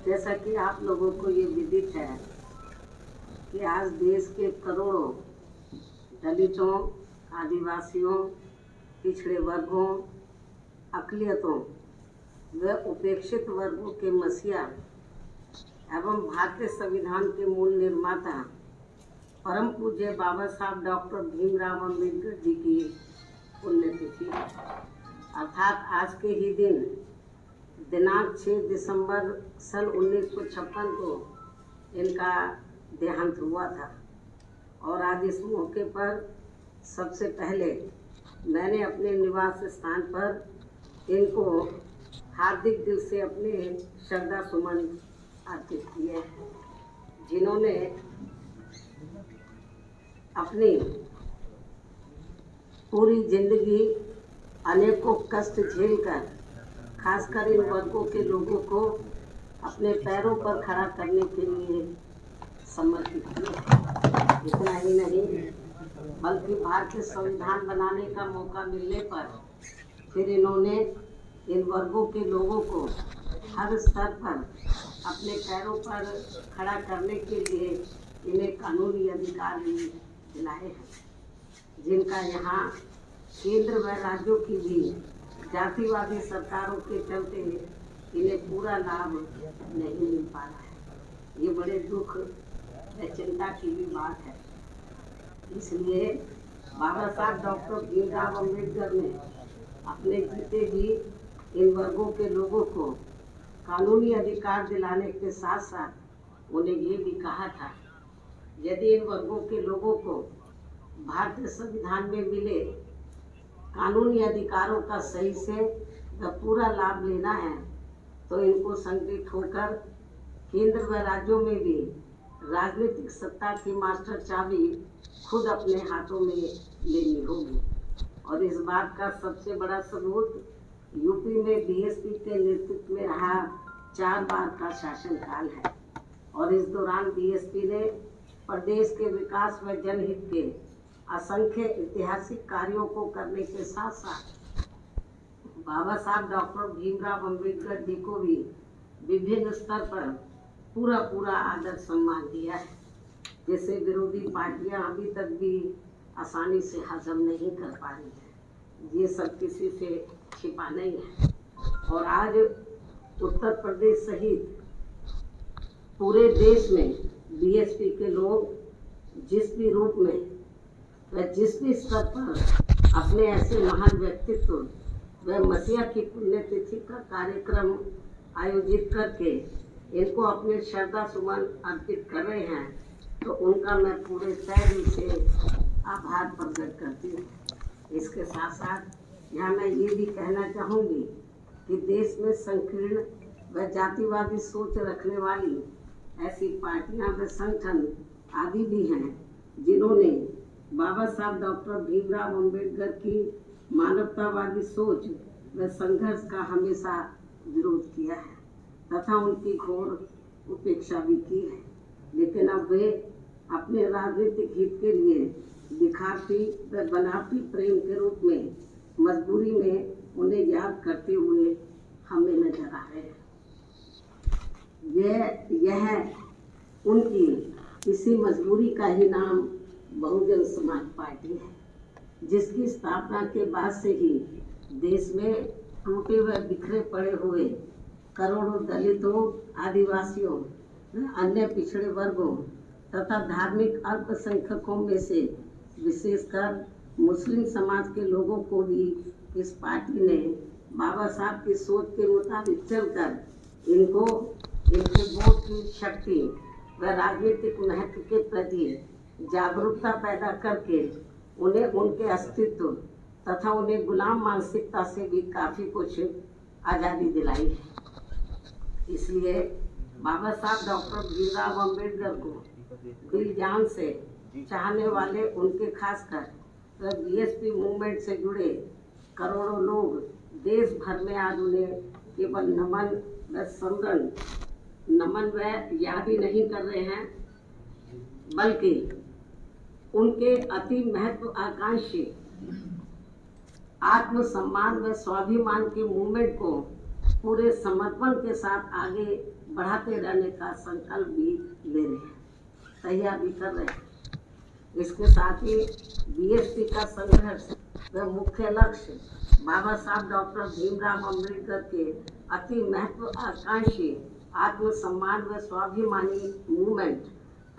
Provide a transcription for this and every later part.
जैसा कि आप लोगों को ये विदित है कि आज देश के करोड़ों दलितों, आदिवासियों, पिछड़े वर्गों, अक़लियतों व उपेक्षित वर्गों के मसीहा एवं भारतीय संविधान के मूल निर्माता परम पूज्य बाबा साहब डॉक्टर भीमराव अम्बेडकर जी की पुण्यतिथि अर्थात आज के ही दिन दिनांक 6 दिसंबर सन 1956 को इनका देहांत हुआ था। और आज इस मौके पर सबसे पहले मैंने अपने निवास स्थान पर इनको हार्दिक दिल से अपने श्रद्धा सुमन अर्पित किए, जिन्होंने अपनी पूरी जिंदगी अनेकों कष्ट झेलकर खासकर इन वर्गों के लोगों को अपने पैरों पर खड़ा करने के लिए समर्पित किया। इतना ही नहीं बल्कि भारतीय संविधान बनाने का मौका मिलने पर फिर इन्होंने इन वर्गों के लोगों को हर स्तर पर अपने पैरों पर खड़ा करने के लिए इन्हें कानूनी अधिकार भी दिलाए हैं, जिनका यहाँ केंद्र व राज्यों की भी जातिवादी सरकारों के चलते इन्हें पूरा लाभ नहीं मिल पा रहा है। ये बड़े दुख व चिंता की भी बात है। इसलिए बाबा साहब डॉक्टर भीमराव अम्बेडकर ने अपने जीते जी इन वर्गों के लोगों को कानूनी अधिकार दिलाने के साथ साथ उन्हें ये भी कहा था, यदि इन वर्गों के लोगों को भारतीय संविधान में मिले कानूनी अधिकारों का सही से पूरा लाभ लेना है तो इनको संगठित होकर केंद्र व राज्यों में भी राजनीतिक सत्ता की मास्टर चाबी खुद अपने हाथों में लेनी होगी। और इस बात का सबसे बड़ा सबूत यूपी में बीएसपी के नेतृत्व में रहा 4 बार का शासनकाल है। और इस दौरान बीएसपी ने प्रदेश के विकास व जनहित के असंख्य ऐतिहासिक कार्यों को करने के साथ साथ बाबा साहब डॉक्टर भीमराव अम्बेडकर जी को भी विभिन्न स्तर पर पूरा आदर सम्मान दिया है, जिसे विरोधी पार्टियां अभी तक भी आसानी से हजम नहीं कर पा रही है। ये सब किसी से छिपा नहीं है। और आज उत्तर प्रदेश सहित पूरे देश में बीएसपी के लोग जिस भी रूप में व जिस भी स्तर पर अपने ऐसे महान व्यक्तित्व व मसीहा की पुण्यतिथि का कार्यक्रम आयोजित करके इनको अपने श्रद्धा सुमन अर्पित कर रहे हैं, तो उनका मैं पूरे तहे दिल से आभार प्रकट करती हूँ। इसके साथ साथ यहाँ मैं ये भी कहना चाहूँगी कि देश में संकीर्ण व जातिवादी सोच रखने वाली ऐसी पार्टियां व संगठन आदि भी हैं, जिन्होंने बाबा साहब डॉक्टर भीमराव अम्बेडकर की मानवतावादी सोच व संघर्ष का हमेशा विरोध किया है तथा उनकी घोर उपेक्षा भी की है। लेकिन अब वे अपने राजनीतिक हित के लिए दिखाती व बनावटी प्रेम के रूप में मजबूरी में उन्हें याद करते हुए हमें नजर आ रहे हैं। यह उनकी इसी मजबूरी का ही नाम बहुजन समाज पार्टी है, जिसकी स्थापना के बाद से ही देश में टूटे व बिखरे पड़े हुए करोड़ों दलितों, आदिवासियों, अन्य पिछड़े वर्गों तथा धार्मिक अल्पसंख्यकों में से विशेषकर मुस्लिम समाज के लोगों को भी इस पार्टी ने बाबा साहब की सोच के मुताबिक चलकर इनको इनके वोट की शक्ति व राजनीतिक महत्व के प्रति जागरूकता पैदा करके उन्हें उनके अस्तित्व तथा उन्हें गुलाम मानसिकता से भी काफ़ी कुछ आज़ादी दिलाई है। इसलिए बाबा साहब डॉक्टर भीमराव अम्बेडकर को दिल जान से चाहने वाले उनके खासकर बीएसपी मूवमेंट से जुड़े करोड़ों लोग देश भर में आज उन्हें केवल नमन व याद ही नहीं कर रहे हैं, बल्कि उनके अति महत्व आकांक्षी आत्मसम्मान व स्वाभिमान के मूवमेंट को पूरे समर्पण के साथ आगे बढ़ाते रहने का संकल्प भी ले रहे हैं, तैयार भी कर रहे हैं। इसके साथ ही बीएसपी का संघर्ष व मुख्य लक्ष्य बाबा साहब डॉक्टर भीमराव अम्बेडकर के अति महत्वाकांक्षी आत्मसम्मान व स्वाभिमानी मूवमेंट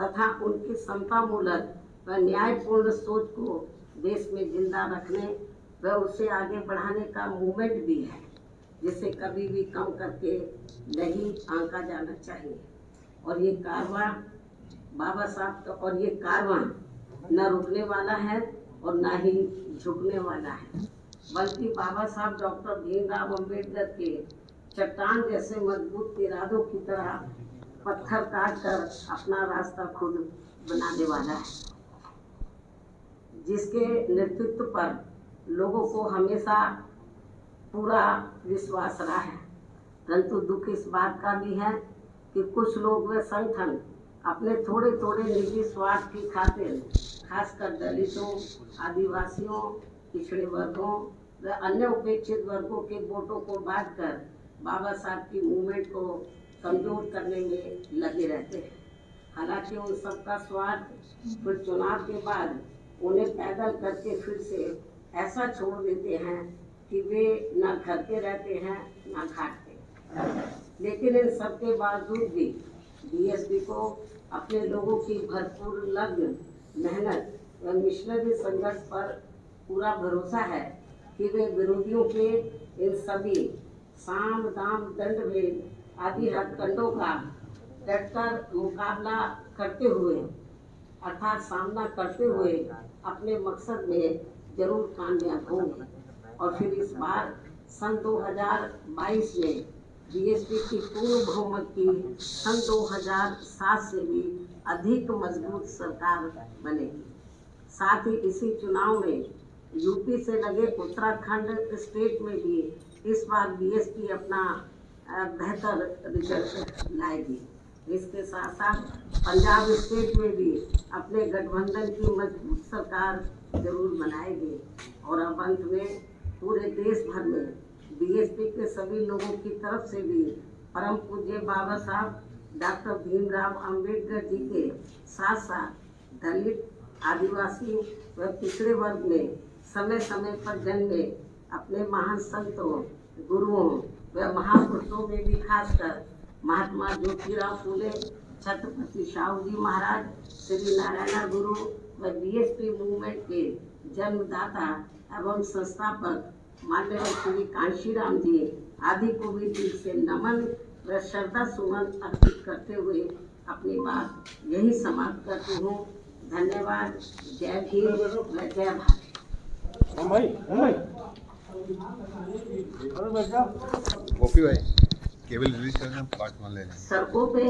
तथा उनकी समतामूलक व न्यायपूर्ण सोच को देश में जिंदा रखने व उसे आगे बढ़ाने का मूवमेंट भी है, जिसे कभी भी कम करके नहीं आंका जाना चाहिए। और ये कारवां बाबा साहब का और ये कारवां न रुकने वाला है और न ही झुकने वाला है, बल्कि बाबा साहब डॉक्टर भीमराव अम्बेडकर के चट्टान जैसे मजबूत इरादों की तरह पत्थर काट कर अपना रास्ता खुद बनाने वाला है, जिसके नेतृत्व पर लोगों को हमेशा पूरा विश्वास रहा है। परंतु दुख इस बात का भी है कि कुछ लोग व संगठन अपने थोड़े थोड़े निजी स्वार्थ की खातिर खासकर दलितों, आदिवासियों, पिछड़े वर्गों व अन्य उपेक्षित वर्गों के वोटों को बांटकर बाबा साहब की मूवमेंट को कमजोर करने में लगे रहते हैं। हालांकि उन सबका स्वार्थ फिर चुनाव के बाद उन्हें पैदल करके फिर से ऐसा छोड़ देते हैं कि वे न घर के रहते हैं न घाट के। लेकिन इन सब के बावजूद भी बीएसपी को अपने लोगों की भरपूर लग्न मेहनत व मिशनरी संघर्ष पर पूरा भरोसा है कि वे विरोधियों के इन सभी साम दाम दंड भेद आदि हथकंडों का डटकर मुकाबला करते हुए अर्थात सामना करते हुए अपने मकसद में जरूर कामयाब होंगे। और फिर इस बार सन 2022 में बीएसपी की पूर्ण बहुमत की सन 2007 से भी अधिक मजबूत सरकार बनेगी। साथ ही इसी चुनाव में यूपी से लगे उत्तराखंड स्टेट में भी इस बार बीएसपी अपना बेहतर रिजल्ट लाएगी। इसके साथ साथ पंजाब स्टेट में भी अपने गठबंधन की मजबूत सरकार जरूर बनाएगी। और अब अंत में पूरे देश भर में बीएसपी के सभी लोगों की तरफ से भी परम पूज्य बाबा साहब डॉक्टर भीमराव अम्बेडकर जी के साथ साथ दलित, आदिवासी व पिछड़े वर्ग में समय समय पर जन्मे अपने महान संतों, गुरुओं व महापुरुषों में भी खासकर महात्मा ज्योतिराव फूले, छत्रपति शाहू जी महाराज, श्री नारायण गुरु व बीएसपी मूवमेंट के जन्मदाता एवं संस्थापक माननीय श्री कांशीराम जी आदि को भी दिल से नमन व श्रद्धा सुमन अर्पित करते हुए अपनी बात यही समाप्त करती हूँ। धन्यवाद। जय भीम व जय भारत। गोपी भाई केबल रिलीज करना पार्ट 1 ले लें। सड़कों पे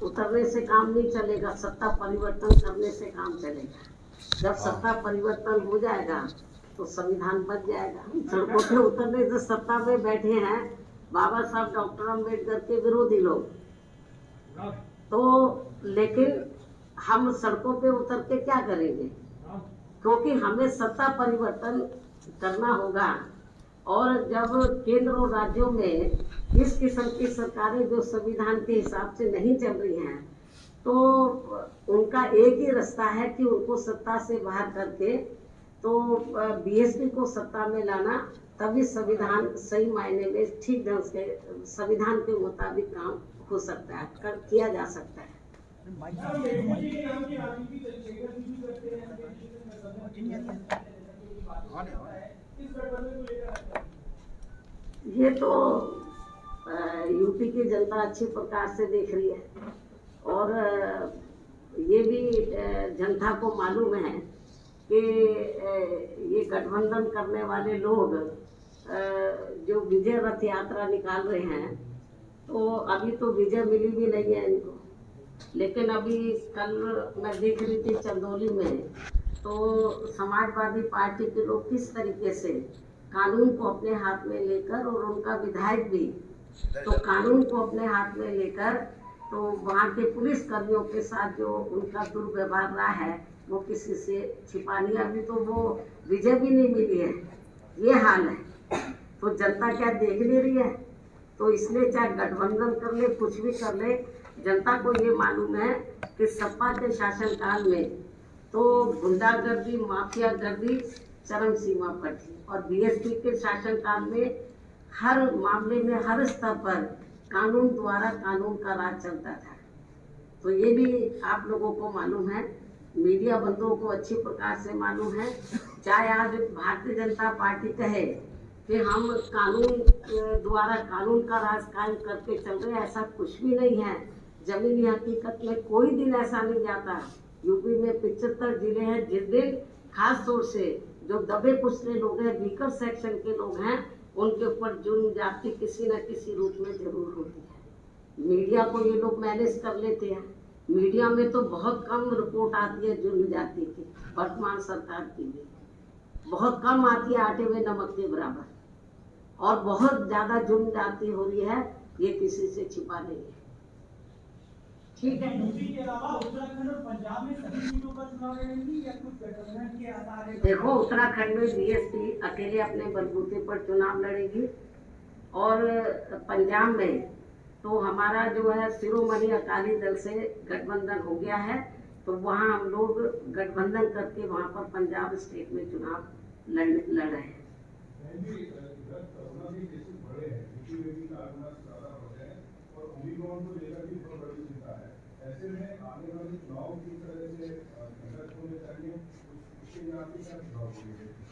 उतरने से काम नहीं चलेगा, सत्ता परिवर्तन करने से काम चलेगा। जब सत्ता परिवर्तन हो जाएगा तो संविधान बच जाएगा। सड़कों पे उतरने से सत्ता में बैठे हैं बाबा साहब डॉक्टर अम्बेडकर के विरोधी लोग, तो लेकिन हम सड़कों पे उतर के क्या करेंगे, क्योंकि हमें सत्ता परिवर्तन करना होगा। और जब केंद्र और राज्यों में इस किस्म की सरकारें जो संविधान के हिसाब से नहीं चल रही हैं, तो उनका एक ही रास्ता है कि उनको सत्ता से बाहर करके तो बीएसपी को सत्ता में लाना, तभी संविधान सही मायने में ठीक ढंग से संविधान के मुताबिक काम हो सकता है, किया जा सकता है। ये तो यूपी की जनता अच्छी प्रकार से देख रही है और ये भी जनता को मालूम है कि ये गठबंधन करने वाले लोग जो विजय रथ यात्रा निकाल रहे हैं, तो अभी तो विजय मिली भी नहीं है इनको। लेकिन अभी कल मैं देख रही थी चंदौली में, तो समाजवादी पार्टी के लोग किस तरीके से कानून को अपने हाथ में लेकर, और उनका विधायक भी तो कानून को अपने हाथ में लेकर, तो वहाँ के पुलिस कर्मियों के साथ जो उनका दुर्व्यवहार रहा है वो किसी से छिपा नहीं। अभी तो वो विजय भी नहीं मिली है, ये हाल है। तो जनता क्या देख नहीं रही है? तो इसलिए चाहे गठबंधन कर ले, कुछ भी कर ले, जनता को ये मालूम है कि सपा के शासनकाल में तो गुंडागर्दी, माफियागर्दी चरम सीमा पर थी, और बीएसपी के शासनकाल में हर मामले में, हर स्तर पर कानून द्वारा कानून का राज चलता था। तो ये भी आप लोगों को मालूम है, मीडिया बंधुओं को अच्छी प्रकार से मालूम है। चाहे आज भारतीय जनता पार्टी कहे कि हम कानून द्वारा कानून का राज कायम करके चल रहे हैं, ऐसा कुछ भी नहीं है। जमीनी हकीकत में कोई दिन ऐसा नहीं जाता। यूपी में 75 जिले हैं, जिस दिन खास तौर से जो दबे कुचले लोग हैं, वीकर सेक्शन के लोग हैं, उनके ऊपर जुर्म जाति किसी न किसी रूप में जरूर होती है। मीडिया को ये लोग मैनेज कर लेते हैं। मीडिया में तो बहुत कम रिपोर्ट आती है जुर्म जाति की, वर्तमान सरकार की भी बहुत कम आती है, आटे में नमक के बराबर, और बहुत ज्यादा जुर्म जाति हो रही है, ये किसी से छिपा नहीं है। ठीक है। यूपी के अलावा उत्तराखंड और पंजाब में सभी सीटों पर चुनाव लड़ेंगी या कुछ गठबंधन के आधार है? देखो, उत्तराखंड में बीएसपी अकेले अपने बलबूते पर चुनाव लड़ेगी, और पंजाब में तो हमारा जो है शिरोमणि अकाली दल से गठबंधन हो गया है, तो वहाँ हम लोग गठबंधन करके वहाँ पर पंजाब स्टेट में चुनाव लड़ रहे हैं।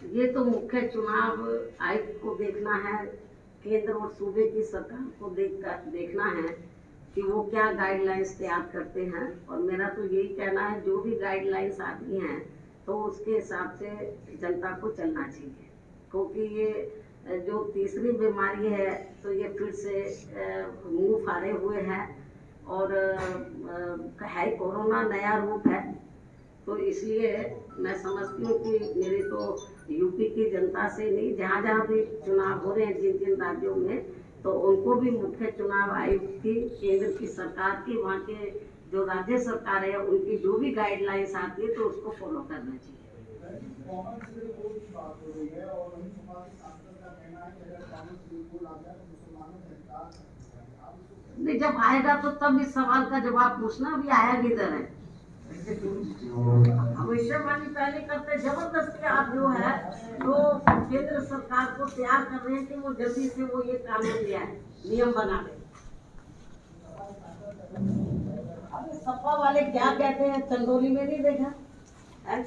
ये तो मुख्य चुनाव आयुक्त को देखना है, केंद्र और सूबे की सरकार को देखना है कि वो क्या गाइडलाइंस तैयार करते हैं। और मेरा तो यही कहना है, जो भी गाइडलाइंस आती हैं तो उसके हिसाब से जनता को चलना चाहिए, क्योंकि ये जो तीसरी बीमारी है तो ये फिर से मुंह फाड़े हुए है, और है कोरोना नया रूप है। तो इसलिए मैं समझती हूँ कि मेरी तो यूपी की जनता से नहीं, जहाँ जहाँ भी चुनाव हो रहे हैं जिन जिन राज्यों में, तो उनको भी मुख्य चुनाव आयुक्त की, केंद्र की सरकार की, वहाँ के जो राज्य सरकार है उनकी जो भी गाइडलाइंस आती है तो उसको फॉलो करना चाहिए। नहीं, जब आएगा तो तब इस सवाल का जवाब पूछना। अभी आया किधर है? भविष्यवाणी पहले करते, जबरदस्ती आप जो है तो केंद्र सरकार को तैयार कर रहे हैं कि वो जल्दी से वो ये कानून लिया है, नियम बना ले। अभी सपा वाले क्या कहते हैं, चंदौली में नहीं देखा है?